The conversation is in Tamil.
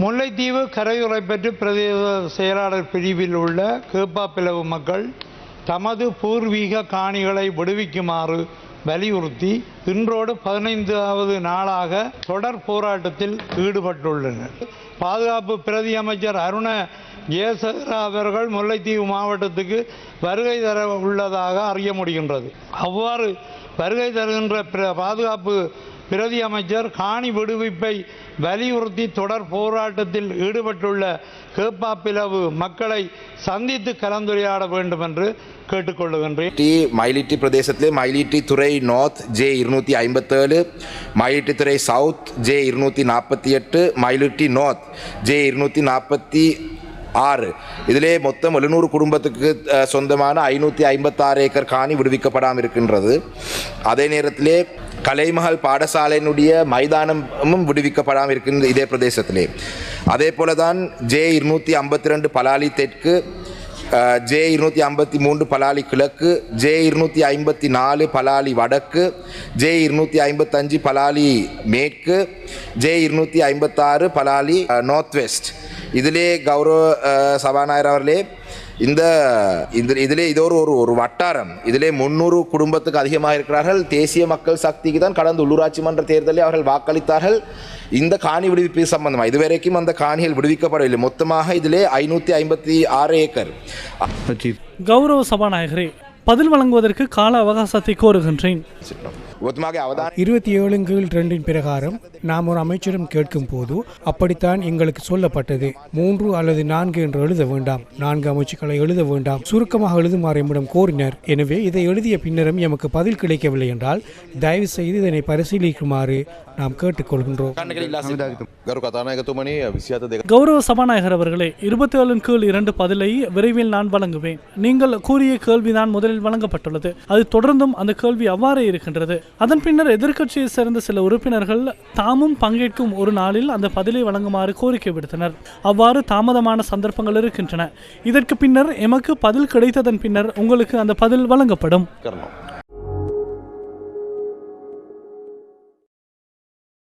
முல்லைத்தீவு கரையுறைப்பற்று பிரதேச செயலாளர் பிரிவில் உள்ள கேப்பாப்பிலவு மக்கள் தமது பூர்வீக காணிகளை விடுவிக்குமாறு வலியுறுத்தி இன்றோடு 15வது நாளாக தொடர் போராட்டத்தில் ஈடுபட்டுள்ளனர். பாதுகாப்பு பிரதி அமைச்சர் அருண ஜெயசேகர அவர்கள் முல்லைத்தீவு மாவட்டத்துக்கு வருகை தர உள்ளதாக அறிய முடிகின்றது. அவ்வாறு வருகை தருகின்ற பாதுகாப்பு பிரதி அமைச்சர் காணி விடுவிப்பை வலியுறுத்தி தொடர் போராட்டத்தில் ஈடுபட்டுள்ள கேப்பாப்பிலவு மக்களை சந்தித்து கலந்துரையாட வேண்டும் என்று கேட்டுக்கொள்ளுகின்றேன். மயிலிட்டி பிரதேசத்திலே மயிலிட்டி துறை நார்த் J257, மயிலிட்டி துறை south J248, Mayiliddy north J246 இதிலே மொத்தம் 700 குடும்பத்துக்கு சொந்தமான 556 ஏக்கர் காணி விடுவிக்கப்படாமல் இருக்கின்றது. அதே நேரத்திலே கலைமஹல் பாடசாலையினுடைய மைதானமும் விடுவிக்கப்படாமல் இருக்கின்ற இதே பிரதேசத்திலே. அதே போல தான் J252 பலாலி தெற்கு, J253 பலாலி கிழக்கு, J254 பலாலி வடக்கு, J255 பலாலி மேற்கு, J256 பலாலி நார்த் வெஸ்ட். இதிலே கௌரவ சபாநாயகர் அவர்களே, இதிலே இது ஒரு வட்டாரம். இதிலே 300 குடும்பத்துக்கு அதிகமாக இருக்கிறார்கள். தேசிய மக்கள் சக்திக்கு தான் கடந்த உள்ளூராட்சி மன்ற தேர்தலில் அவர்கள் வாக்களித்தார்கள். இந்த காணி விடுவிப்பு சம்பந்தமாக இதுவரைக்கும் அந்த காணிகள் விடுவிக்கப்படவில்லை. மொத்தமாக இதிலே 556 ஏக்கர். கௌரவ சபாநாயகரே, பதில் வழங்குவதற்கு கால அவகாசத்தை கோருகின்றேன். 27/2 பிரகாரம் நாம் ஒரு அமைச்சரிடம் கேட்கும் போது அப்படித்தான் எங்களுக்கு சொல்லப்பட்டது. 3 அல்லது 4 என்று எழுத வேண்டாம், 4 அமைச்சுக்களை எழுத வேண்டாம், சுருக்கமாக எழுதுமாறு எம்மிடம் கோரினர். எனவே இதை எழுதிய பின்னரும் எமக்கு பதில் கிடைக்கவில்லை என்றால் தயவு செய்து இதனை பரிசீலிக்குமாறு நாம் கேட்டுக்கொள்கின்றோம். கௌரவ சபாநாயகர் அவர்களே, 27/2 பதிலை விரைவில் நான் வழங்குவேன். நீங்கள் கூறிய கேள்விதான் முதலில் வழங்கப்பட்டுள்ளது. அது தொடர்ந்தும் அந்த கேள்வி அவ்வாறே இருக்கின்றது. அதன் பின்னர் எதிர்க்கட்சியை சேர்ந்த சில உறுப்பினர்கள் தாமும் பங்கேற்கும் ஒரு நாளில் அந்த பதிலை வழங்குமாறு கோரிக்கை விடுத்தனர். அவ்வாறு தாமதமான சந்தர்ப்பங்கள் இருக்கின்றன. இதற்கு பின்னர் எமக்கு பதில் கிடைத்ததன் பின்னர் உங்களுக்கு அந்த பதில் வழங்கப்படும்.